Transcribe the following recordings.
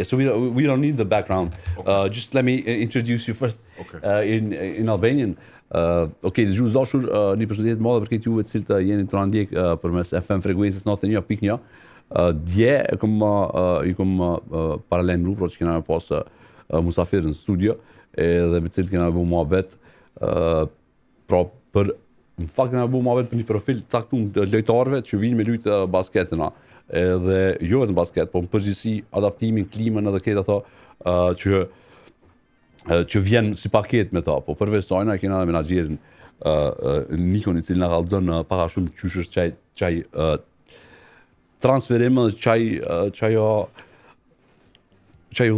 So we don't need the background. Okay. Just let me introduce you first. Okay. In Albanian. Okay, dëgjues dashur, një përshëndetje të madhe për këtë juve të cilët jeni të na ndjek përmes FM frekuencës 91.1. Dje ju kom paralajmëruar për që kena pas musafir në studio edhe me të cilët kena bëu muhabet pra për në fakt kena bëu muhabet për një profil të caktuar të lojtarëve që vinë me lut basketin. Edhe jo vetëm basket, po në përgjithësi adaptimin, klimën edhe këtë ato që vjen si paket me ta, po përveç sajna kena edhe menaxherin Nikon i cili na kallzon para shumë qysh është çaj transferim çaj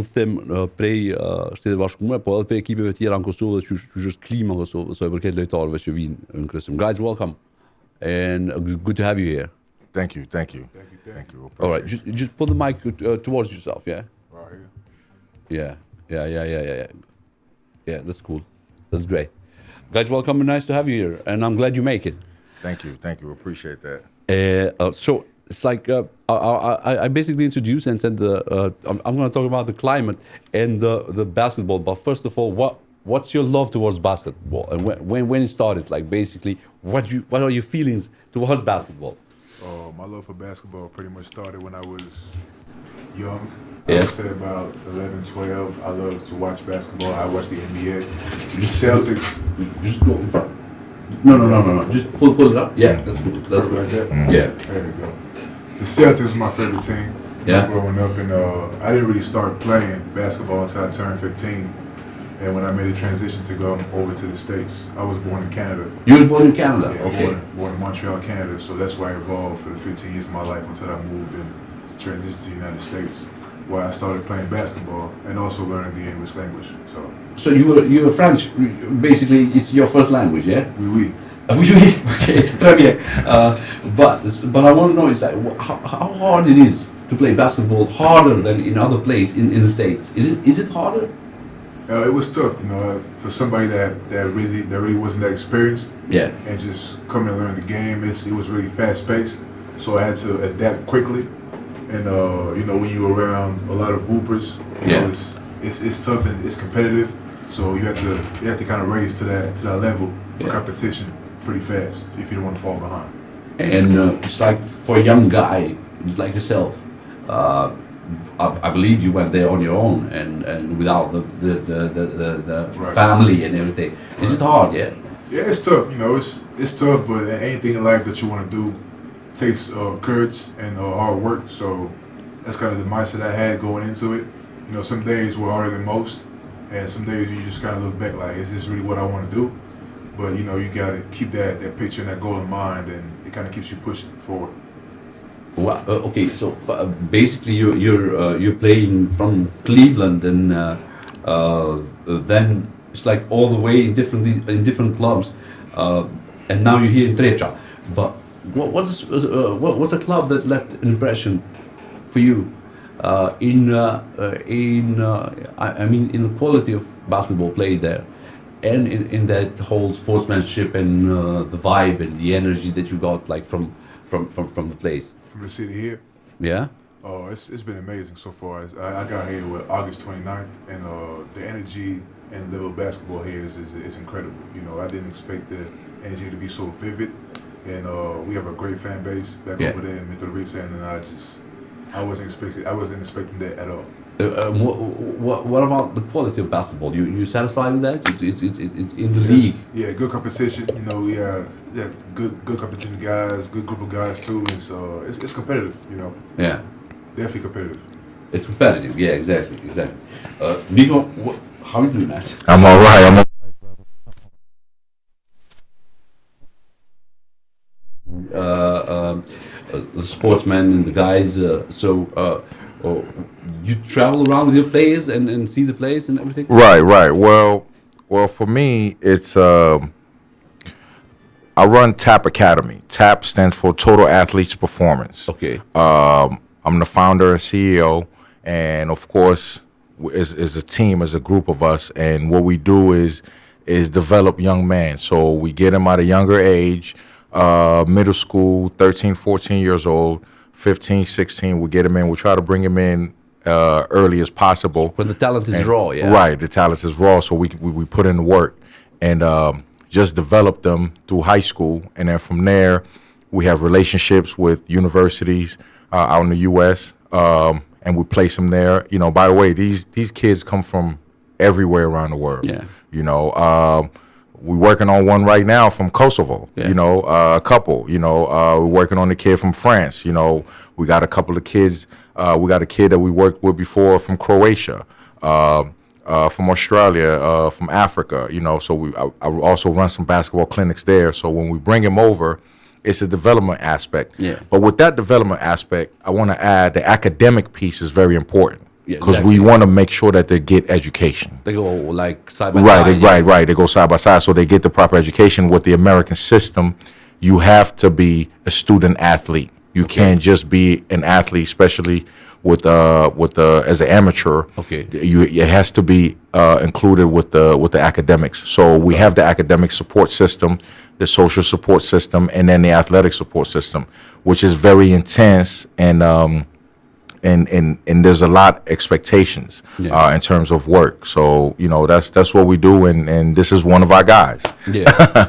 udhëtim prej Shtetit Bashkuar, po edhe prej ekipeve tjera në Kosovë dhe qysh është klima në Kosovë, sa i përket lojtarëve që vinë në kryesim. Guys, welcome and good to have you here. Thank you. All right, just put the mic towards yourself, yeah? Right here. Yeah. Yeah, that's cool. That's great. Guys, welcome. Nice to have you here, and I'm glad you make it. Thank you. Appreciate that. So it's like I basically introduced and said I'm going to talk about the climate and the basketball. But first of all, what's your love towards basketball, and when it started? Like basically, what are your feelings towards basketball? My love for basketball pretty much started when I was young. Yeah. I would say about 11, 12. I love to watch basketball. I watch the NBA. Celtics. Just go in front. No. Just pull it up. Yeah, that's good. That's good. Like that? Yeah. There you go. The Celtics was my favorite team. Yeah. Growing up, and I didn't really start playing basketball until I turned 15. And when I made a transition to go over to the States, I was born in Canada. You were born in Canada? Yeah, Okay. Born in Montreal, Canada. So that's where I evolved for the 15 years of my life until I moved and transitioned to the United States, where I started playing basketball and also learning the English language. So you were French. Basically, it's your first language, yeah? Oui. Oui. Okay. Très bien. But I want to know is that how hard it is to play basketball, harder than in other places in the States. Is it harder? It was tough, for somebody that really wasn't that experienced. Yeah. And just coming and learn the game. It was really fast paced, so I had to adapt quickly. And when you're around a lot of hoopers, it's tough and it's competitive. So you have to kind of raise to that level of competition pretty fast if you don't want to fall behind. And it's like for a young guy like yourself. I believe you went there on your own and without the Right. family and everything. Is it hard? Yeah. Yeah, it's tough. It's tough, but anything in life that you want to do takes courage and hard work. So that's kind of the mindset I had going into it. Some days were harder than most, and some days you just kind of look back like, is this really what I want to do? But you got to keep that picture and that goal in mind, and it kind of keeps you pushing forward. Well, okay, so basically you're playing from Cleveland, and then it's like all the way in different clubs, and now you're here in Trepça. But what's a club that left an impression for you in the quality of basketball played there, and in that whole sportsmanship and the vibe and the energy that you got like from the place? From the city here? Yeah? Oh, it's been amazing so far. I got here with August 29th, and the energy and level of basketball here is incredible. I didn't expect the energy to be so vivid, and we have a great fan base back over there in Intervistë, and I wasn't expecting that at all. What about the quality of basketball? You satisfied with that? In the league? Yeah, good competition. We have good competition guys, good group of guys too. It's competitive. Yeah. Definitely competitive. It's competitive. Yeah, exactly. Nico, how are you doing, man? I'm all right. The sportsmen and the guys. You travel around with your players and see the players and everything? Right. Well, for me, it's I run TAP Academy. TAP stands for Total Athletes Performance. Okay. I'm the founder and CEO, and of course, is a team, as a group of us, and what we do is develop young men. So we get them at a younger age, middle school, 13, 14 years old, 15, 16, we get them in. We try to bring them in early as possible. When the talent is raw, yeah. Right, the talent is raw, so we put in the work and just develop them through high school, and then from there we have relationships with universities out in the U.S. And we place them there. You know, by the way, these kids come from everywhere around the world. Yeah. You know, we're working on one right now from Kosovo. Yeah. You know, a couple. You know, we're working on a kid from France. You know, we got a couple of kids. We got a kid that we worked with before from Croatia, from Australia, from Africa. You know, so I also run some basketball clinics there. So when we bring him over, it's a development aspect. Yeah. But with that development aspect, I want to add the academic piece is very important. Because exactly. we want to make sure that they get education. They go like side by side. Right. They go side by side, so they get the proper education. With the American system, you have to be a student athlete. You can't just be an athlete, especially with as an amateur. Okay. It has to be included with the academics. So we have the academic support system, the social support system, and then the athletic support system, which is very intense and there's a lot of expectations in terms of work. So you know that's what we do, and this is one of our guys. Yeah,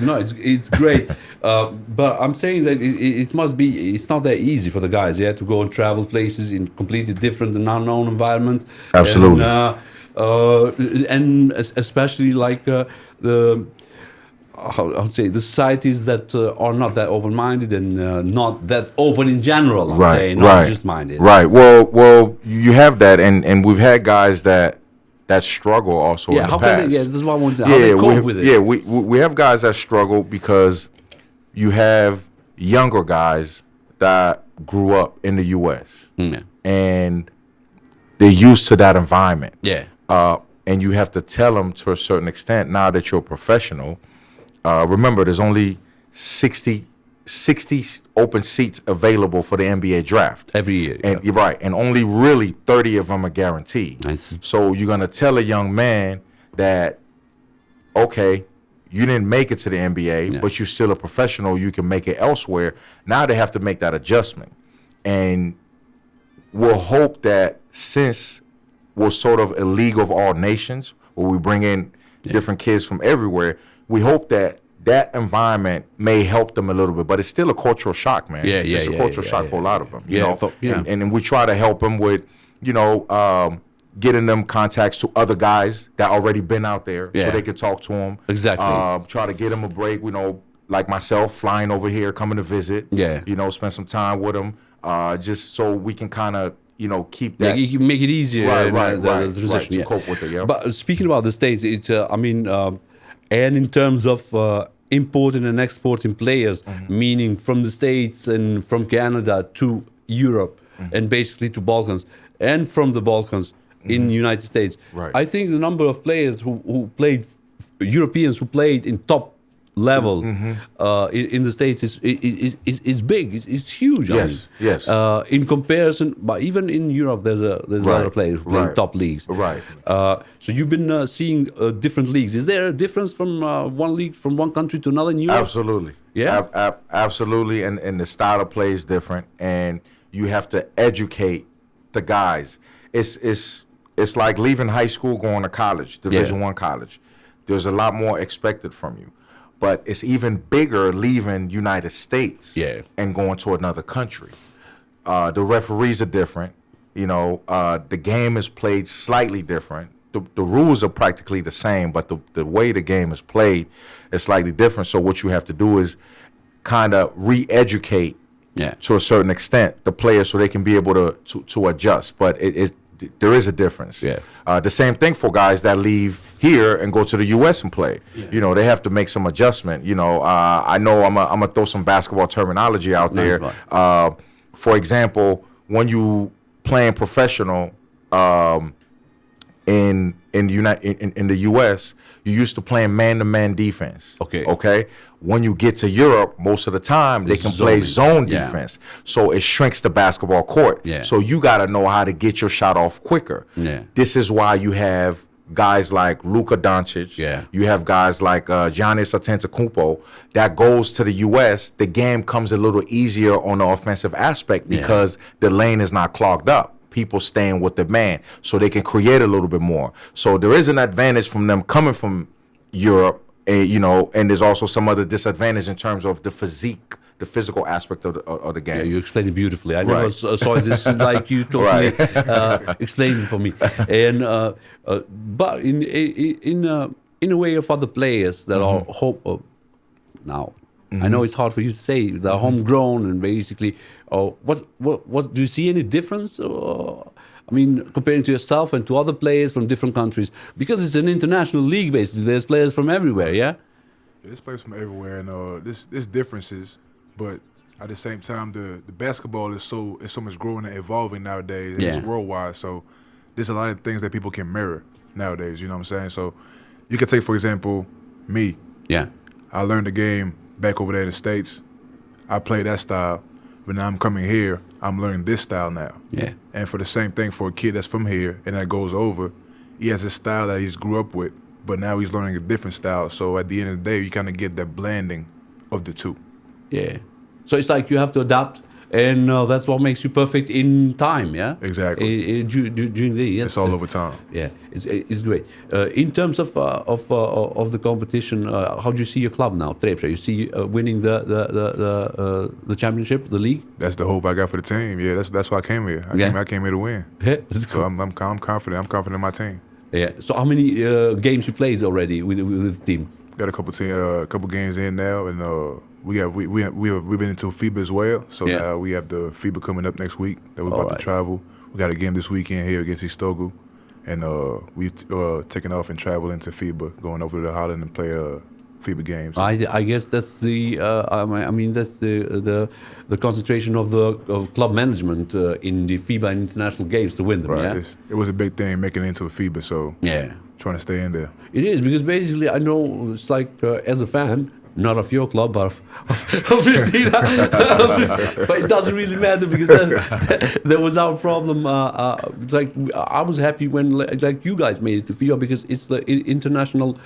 no, it's great. But I'm saying that it must be. It's not that easy for the guys, yeah, to go and travel places in completely different and unknown environments. Absolutely. And especially like the. I would say the societies that are not that open-minded and not that open in general. I'm saying, not just minded. Right. Well, you have that, and we've had guys that struggle also. Yeah. In the How past. can they? Yeah, this is what I want to. How they cope with it? Yeah. We have guys that struggle because you have younger guys that grew up in the U.S. and they're used to that environment. Yeah. And you have to tell them to a certain extent. Now that you're a professional. Remember, there's only 60 open seats available for the NBA draft. Every year. And you're right. And only really 30 of them are guaranteed. I see. So you're going to tell a young man that, okay, you didn't make it to the NBA, but you're still a professional. You can make it elsewhere. Now they have to make that adjustment. And we'll hope that since we're sort of a league of all nations, where we bring in different kids from everywhere, we hope that environment may help them a little bit, but it's still a cultural shock, man. It's a cultural shock for a lot of them. You know? And we try to help them with, you know, getting them contacts to other guys that already been out there, so they can talk to them. Exactly. Try to get them a break. You know, like myself, flying over here, coming to visit. Yeah. You know, spend some time with them, just so we can kind of, you know, keep that. You can make it easier. Right. To cope with it. Yeah. But speaking about the States, it's I mean. And in terms of importing and exporting players, meaning from the States and from Canada to Europe and basically to Balkans, and from the Balkans in the United States, I think the number of players who played, Europeans who played in top level in the States it's big, it's huge. Yes. In comparison, but even in Europe, there's a lot of players who play in top leagues. Right. So you've been seeing different leagues. Is there a difference from one league from one country to another in Europe? Absolutely. Yeah. Absolutely. And the style of play is different, and you have to educate the guys. It's like leaving high school, going to college, Division I college. There's a lot more expected from you. But it's even bigger leaving United States and going to another country. The referees are different. You know, the game is played slightly different. The rules are practically the same, but the way the game is played is slightly different. So what you have to do is kind of re-educate to a certain extent the players so they can be able to adjust. But there is a difference. The same thing for guys that leave here and go to the U.S. and play. You know, they have to make some adjustment. You know, I know I'm gonna throw some basketball terminology out there. For example, when you playing professional in the U.S., you used to playing man-to-man defense. Okay. When you get to Europe, most of the time they can play zone defense. So it shrinks the basketball court. So you got to know how to get your shot off quicker. This is why you have guys like Luka Doncic. You have guys like Giannis Antetokounmpo that goes to the U.S. The game comes a little easier on the offensive aspect because the lane is not clogged up. people staying with the man so they can create a little bit more. So there is an advantage from them coming from Europe, you know, and there's also some other disadvantage in terms of the physique, the physical aspect of the game. Yeah, you explained it beautifully. I never saw this like you totally explained it for me. And but in a way of other players that are now. I know it's hard for you to say they're homegrown and basically. What do you see any difference? I mean, comparing to yourself and to other players from different countries, because it's an international league. Basically, there's players from everywhere. Yeah. There's players from everywhere, and there's differences, but at the same time, the basketball is so much growing and evolving nowadays. And it's worldwide, so there's a lot of things that people can mirror nowadays. You know what I'm saying? So you can take, for example, me. Yeah. I learned the game back over there in the States. I play that style. But now I'm coming here, I'm learning this style now. Yeah. And for the same thing for a kid that's from here and that goes over, he has a style that he's grew up with, but now he's learning a different style. So at the end of the day, you kind of get that blending of the two. Yeah. So it's like you have to adapt, and that's what makes you perfect in time, yeah? Exactly. During the year. It's all over time. Yeah, it's great. In terms of the competition, how do you see your club now, Trepça? You see winning the championship, the league? That's the hope I got for the team. Yeah, that's why I came here. I came here to win. So I'm confident. I'm confident in my team. Yeah. So how many games you played already with the team? Got a couple games in now, and we've been into FIBA as well. So now we have the FIBA coming up next week that we're about to travel. We got a game this weekend here against Istogu, and we've taken off and travel into FIBA, going over to the Holland and play FIBA games. I guess that's the I mean that's the concentration of the club management in the FIBA and international games to win them. Right. Yeah? It was a big thing making it into a FIBA. So trying to stay in there. It is, because basically I know it's like as a fan, not of your club, but of Christina. But it doesn't really matter, because that was our problem. Like I was happy when like you guys made it to FIBA, because it's the international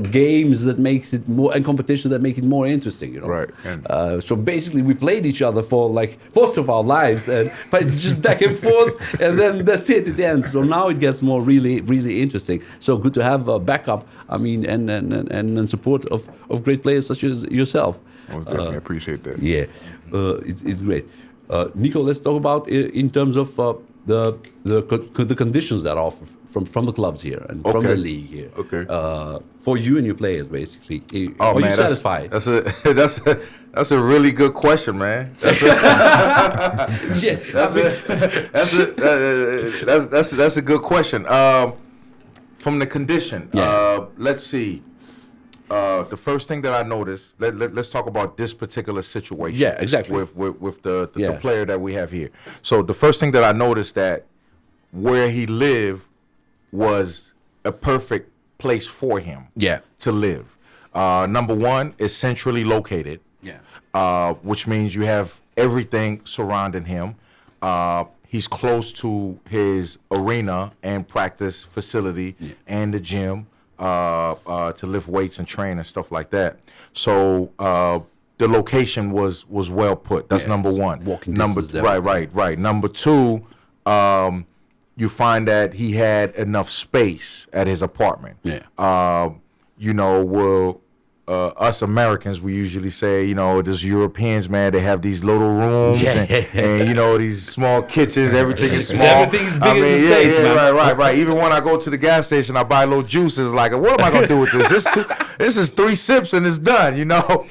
games that makes it more, and competition that make it more interesting. You know. Right. And so basically, we played each other for like most of our lives, but it's just back and forth, and then that's it. It ends. So now it gets more really interesting. So good to have a backup. I mean, and support of great players such as yourself. Most definitely appreciate that. Yeah, it's great. Nico, let's talk about in terms of the conditions that are from the clubs here and from the league here. Okay. For you and your players, basically. Are you satisfied? That's a really good question, man. That's a good question. From the condition, let's see. The first thing that I noticed, let's talk about this particular situation. Yeah, exactly. With the player that we have here. So the first thing that I noticed, that where he lived was a perfect place for him to live. Number one, is centrally located. Yeah. Which means you have everything surrounding him. He's close to his arena and practice facility and the gym. To lift weights and train and stuff like that. So the location was well put. That's number one. Walking distance. Right. Number two, you find that he had enough space at his apartment. Yeah. You know, us Americans, we usually say, you know, these Europeans, man, they have these little rooms and you know, these small kitchens. Everything is small. Everything is big in the States, man. Right. Even when I go to the gas station, I buy a little juice. It's like, what am I gonna do with this? This is 3 sips and it's done. You know.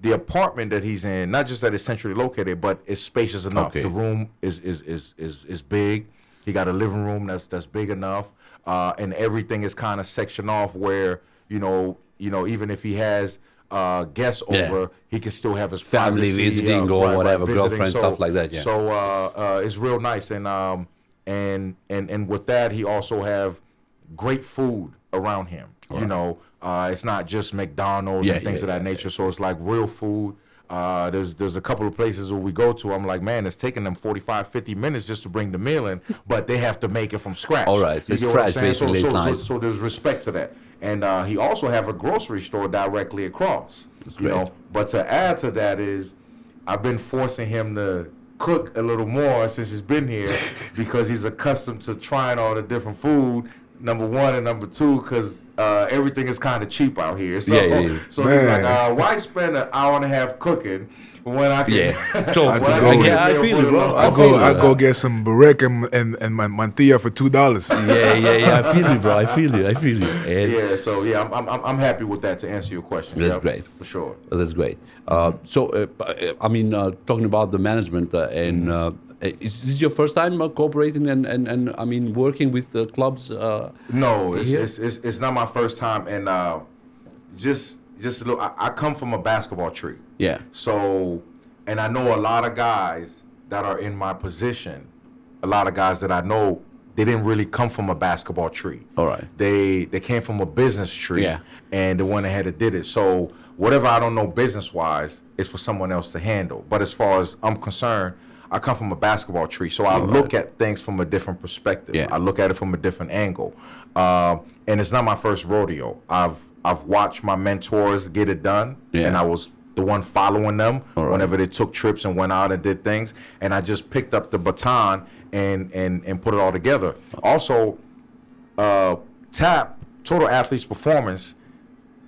The apartment that he's in, not just that it's centrally located, but it's spacious enough. Okay. The room is big. He got a living room that's big enough. And everything is kind of sectioned off where, you know, even if he has guests over, he can still have his family visiting or whatever, girlfriend, stuff like that. Yeah. So it's real nice, and with that, he also have great food around him. Right. You know, it's not just McDonald's and things of that nature. So it's like real food. There's a couple of places where we go to, I'm like, man, it's taking them 45, 50 minutes just to bring the meal in, but they have to make it from scratch. All right, so it's fresh, basically. So there's respect to that. And he also have a grocery store directly across. That's great. Know, but to add to that is I've been forcing him to cook a little more since he's been here because he's accustomed to trying all the different food. Number one, and number two, because everything is kind of cheap out here. So, so he's like, why spend an hour and a half cooking when I can? I feel it, bro. I go get some burek and mantilla for $2. I feel you, bro. I feel you. And so I'm happy with that to answer your question. That's great, for sure. That's great. I mean, talking about the management is this your first time cooperating and I mean working with clubs? No, it's not my first time, and just a little. I come from a basketball tree. Yeah. So, and I know a lot of guys that are in my position. A lot of guys that I know, they didn't really come from a basketball tree. All right. They came from a business tree. Yeah. And they went ahead and did it. So whatever I don't know business wise is for someone else to handle. But as far as I'm concerned, I come from a basketball tree, so I look at things from a different perspective. Yeah. I look at it from a different angle, and it's not my first rodeo. I've watched my mentors get it done, and I was the one following them whenever they took trips and went out and did things, and I just picked up the baton and put it all together. Also, TAP, Total Athletes Performance,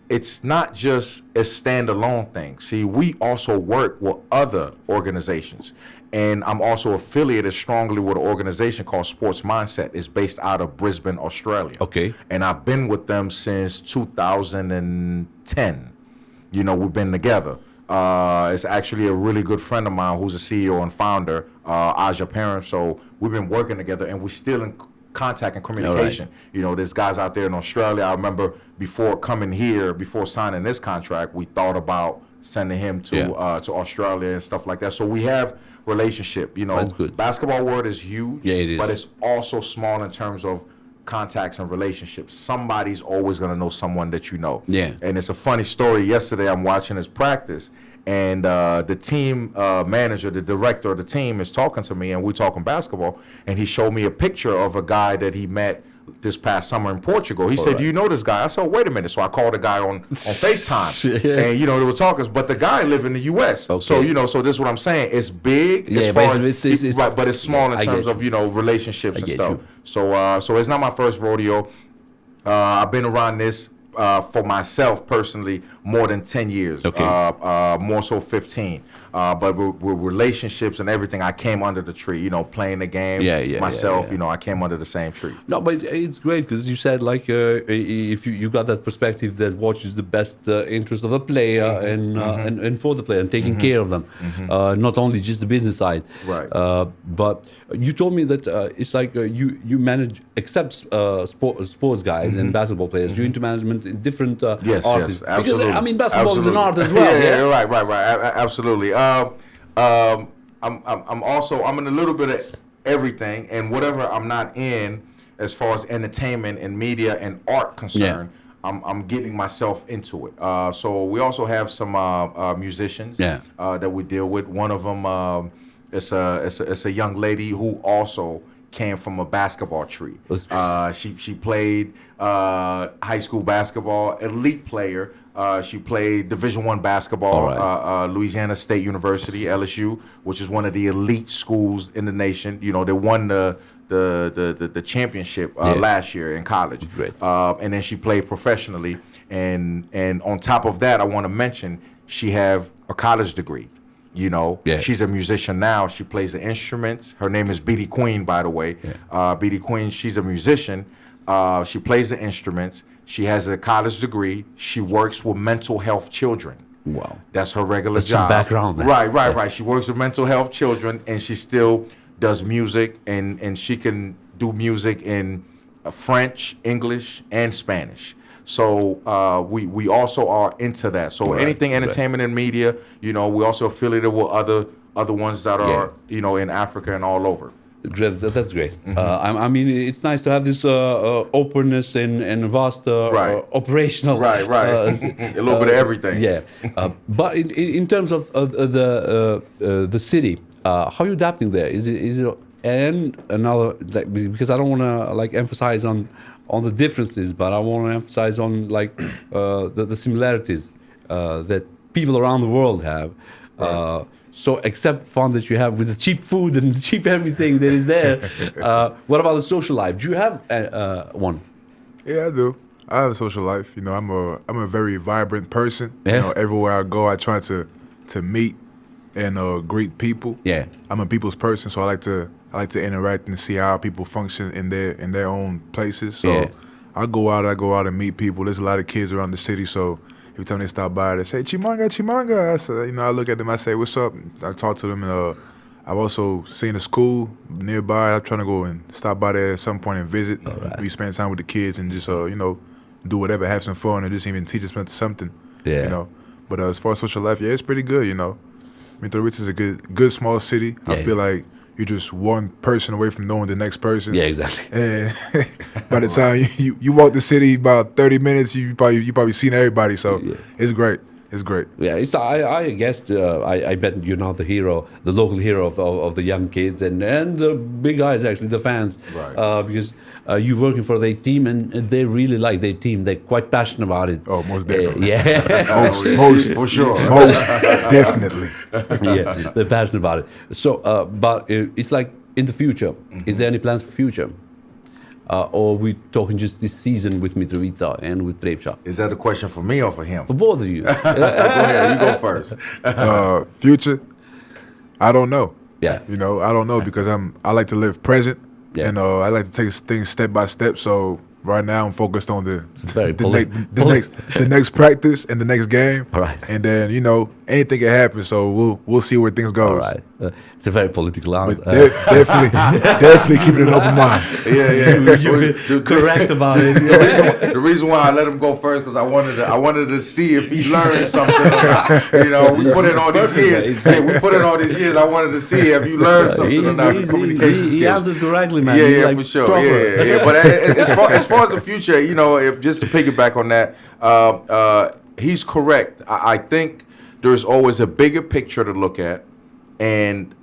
it's not just a standalone thing. See, we also work with other organizations. And I'm also affiliated strongly with an organization called Sports Mindset. It's based out of Brisbane, Australia. Okay. And I've been with them since 2010. You know, we've been together. It's actually a really good friend of mine who's a CEO and founder, Aja Parent. So we've been working together, and we're still in contact and communication. Right. You know, there's guys out there in Australia. I remember before coming here, before signing this contract, we thought about sending him to Australia and stuff like that. So we have relationship. You know, that's good. Basketball world is huge, it is. But it's also small in terms of contacts and relationships. Somebody's always going to know someone that you know. Yeah. And it's a funny story. Yesterday, I'm watching his practice, and the team manager, the director of the team, is talking to me, and we're talking basketball, and he showed me a picture of a guy that he met this past summer in Portugal. He said, "Do you know this guy?" I said, "Wait a minute." So I called the guy on FaceTime, and you know they were talking. But the guy lived in the U.S. Okay. So you know, so this is what I'm saying. It's big as far as right, but it's small in terms of relationships and stuff. So so it's not my first rodeo. I've been around this for myself personally more than 10 years. Okay. More so 15. But with relationships and everything, I came under the tree, you know, playing the game myself, you know, I came under the same tree. No, but it's great because you said, like, if you got that perspective that watches the best interest of the player and for the player and taking care of them, not only just the business side. Right. But you told me that it's like you manage, except sports guys and basketball players, you're into management in different artists. Yes, absolutely. Because, I mean, basketball is an art as well. Right. Absolutely. I'm in a little bit of everything, and whatever I'm not in as far as entertainment and media and art concerned, I'm getting myself into it. So we also have some musicians that we deal with. One of them it's a young lady who also came from a basketball tree. She played high school basketball, elite player. She played Division I basketball, Louisiana State University, LSU, which is one of the elite schools in the nation. You know, they won the championship last year in college. Great. And then she played professionally. And on top of that, I want to mention she have a college degree. You know, she's a musician now. She plays the instruments. Her name is Beatty Queen, by the way. Beatty Queen, she's a musician. She plays the instruments. She has a college degree. She works with mental health children. Wow. That's her regular job. Some background. Man. Right. She works with mental health children, and she still does music, and she can do music in French, English, and Spanish. So we also are into that. So anything entertainment and media, you know, we also affiliated with other ones that are, you know, in Africa and all over. That's great. I mean, it's nice to have this openness and vast operational. Right. A little bit of everything. Yeah. But in terms of the city, how are you adapting there? Is it and another, like, because I don't want to like emphasize on the differences, but I want to emphasize on like the similarities that people around the world have. So except fun that you have with the cheap food and the cheap everything that is there, what about the social life? Do you have one? Yeah, I do. I have a social life. You know, I'm a very vibrant person. Yeah. You know, everywhere I go, I try to meet and greet people. Yeah. I'm a people's person, so I like to interact and see how people function in their own places. So Yeah. I go out and meet people. There's a lot of kids around the city, so every time they stop by, they say Tshimanga, Tshimanga. I say, you know, I look at them, I say, what's up? I talk to them, and I've also seen a school nearby. I'm trying to go and stop by there at some point and visit. Right. We spend time with the kids and just you know, do whatever, have some fun, or just even teach us something. Yeah. You know. But as far as social life, yeah, it's pretty good. You know, Trepça is a good small city. Yeah. I feel like you're just one person away from knowing the next person. Yeah, exactly. And by the time you walk the city about 30 minutes, you probably seen everybody. So it's great. It's great. Yeah, I guess I bet you're not the hero, the local hero of the young kids and the big guys, actually, the fans, Right. Because you're working for their team and they really like their team. They're quite passionate about it. Oh, most definitely. Yeah, Most For sure. Most definitely. yeah, they're passionate about it. So, but it's like in the future. Is there any plans for future? Or are we talking just this season with Mitrovica and with Trepça? Is that a question for me or for him? For both of you. Go ahead, you go first. Future, I don't know. Yeah. You know, I don't know because I like to live present. Yeah. And I like to take things step by step. So right now I'm focused on very the next practice and the next game. All right. And then, you know, anything can happen. So we'll see where things go. All right. It's a very political answer. But definitely keeping an open mind. Yeah. You've been correct about it. The reason why I let him go first because I wanted to see if he learned something. Or not. You know, we put in all these years. Hey, we put in all these years. I wanted to see if you learned something or not. Communication skills. He answers correctly, man. Yeah, Like for sure. proper. Yeah. But as far as the future, you know, if just to piggyback on that, he's correct. I think there's always a bigger picture to look at, and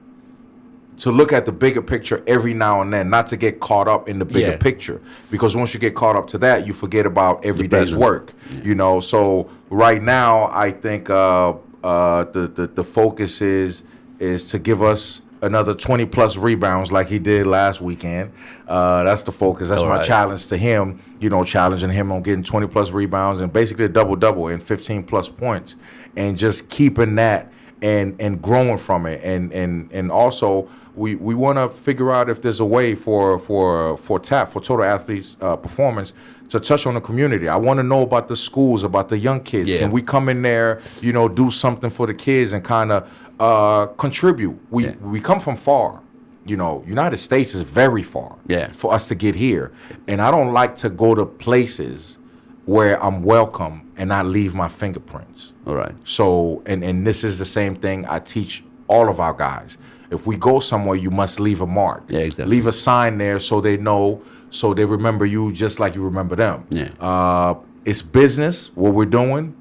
to look at the bigger picture every now and then, not to get caught up in the bigger picture. Because once you get caught up to that, you forget about every day's work. You know, so right now, I think the focus is to give us another 20 plus rebounds like he did last weekend. That's the focus. That's my challenge to him, you know, challenging him on getting 20 plus rebounds and basically a double and 15 plus points, and just keeping that and growing from it. And also we want to figure out if there's a way for TAP, for Total Athletes Performance, to touch on the community. I want to know about the schools, about the young kids. Yeah. Can we come in there, you know, do something for the kids and kind of contribute? We come from far. You know, United States is very far for us to get here. And I don't like to go to places where I'm welcome and not leave my fingerprints. All right. So, and this is the same thing I teach all of our guys. If we go somewhere, you must leave a mark. Yeah, exactly. Leave a sign there so they know, so they remember you just like you remember them. Yeah. It's business, what we're doing,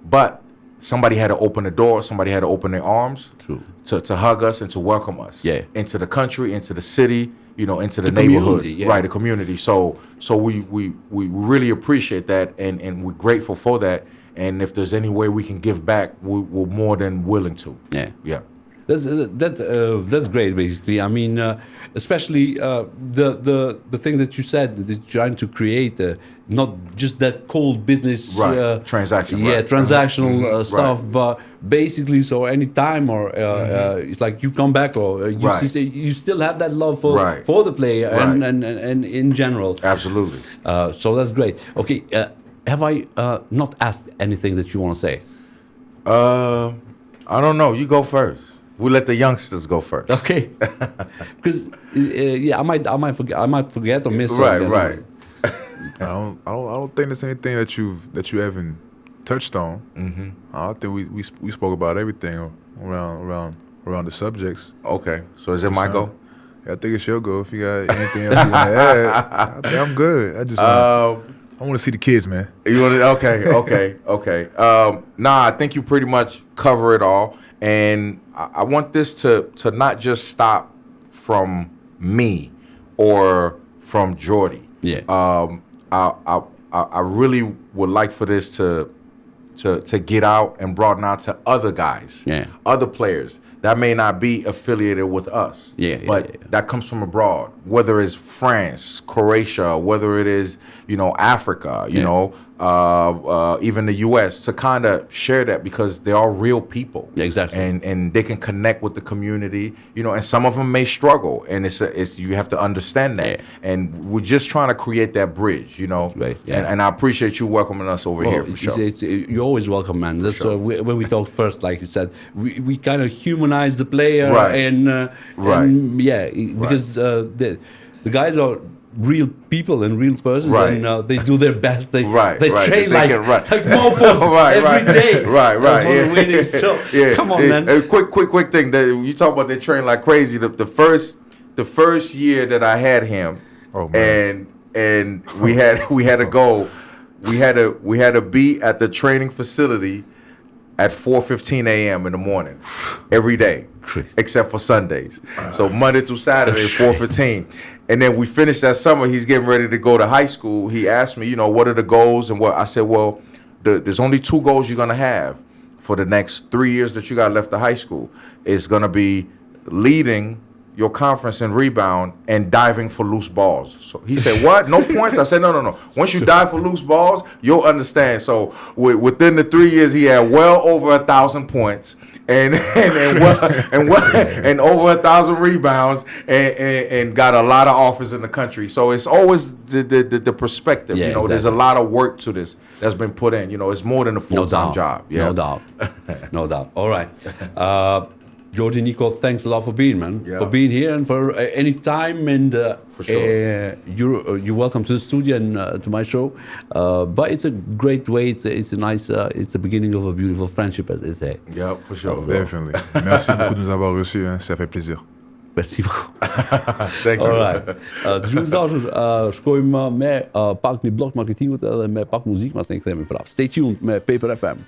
but somebody had to open the door. Somebody had to open their arms. True. To hug us and to welcome us. Yeah. Into the country, into the city, you know, into the community, neighborhood. Right, the community. So we really appreciate that, and we're grateful for that. And if there's any way we can give back, we're more than willing to. Yeah. Yeah. That's great. Basically, I mean, especially the thing that you said, that you're trying to create, not just that cold business, transaction, transactional stuff, but basically, so any time or it's like you come back or you still have that love for the player and in general. Absolutely. So that's great. Okay, have I not asked anything that you want to say? I don't know. You go first. We let the youngsters go first. Okay, because I might forget or miss something. Right. I don't think there's anything that you haven't touched on. Mm-hmm. I think we spoke about everything around the subjects. Okay, so is it my go? Yeah, I think it's your go. If you got anything else you want to add, I think I'm good. I just I want to see the kids, man. You want to? Okay. Nah, I think you pretty much cover it all, and I want this to not just stop from me or from Jordy. Yeah. I really would like for this to get out and broaden out to other guys, other players that may not be affiliated with us. But that comes from abroad, whether it's France, Croatia, whether it is, you know, Africa, you know, even the U.S., to kind of share that, because they are real people. Yeah, exactly. And they can connect with the community, you know, and some of them may struggle, and it's you have to understand that. And we're just trying to create that bridge, you know. Right. Yeah. And I appreciate you welcoming us over here, for sure. You're always welcome, man. That's when we talked first, like you said, we kind of humanize the player, and because the guys are real people and real persons, and they do their best. They train like mofos every day. Winning. So come on, man. A quick thing that you talk about, they train like crazy. The first year that I had him, and we had a goal. We had to be at the training facility at 4:15 a.m. in the morning every day, except for Sundays. So Monday through Saturday, 4:15. And then we finished that summer. He's getting ready to go to high school. He asked me, you know, what are the goals? And what I said, well, there's only 2 goals you're gonna have for the next 3 years that you got left of high school. It's gonna be leading your conference in rebound and diving for loose balls. So he said, what? No points? I said, no. Once you dive for loose balls, you'll understand. So within the 3 years, he had well over 1,000 points and over 1,000 rebounds and got a lot of offers in the country. So it's always the perspective. Yeah, you know, there's a lot of work to this that's been put in. You know, it's more than a full-time job. Yeah. No doubt. All right. Jordy, Nico, thanks a lot for being, man. For being here and for any time. And for sure. You're welcome to the studio and to my show. But it's a great way. It's a nice. It's the beginning of a beautiful friendship, as they say. Yeah, for sure. Definitely. Merci beaucoup de nous avoir reçus. Hein. Ça fait plaisir. Merci beaucoup. Thank you. All right. Dëgjues dashur, shkojmë me pak një blok marketingut edhe me pak muzikë, mas ne kthehemi prapë. Stay tuned me Paper FM.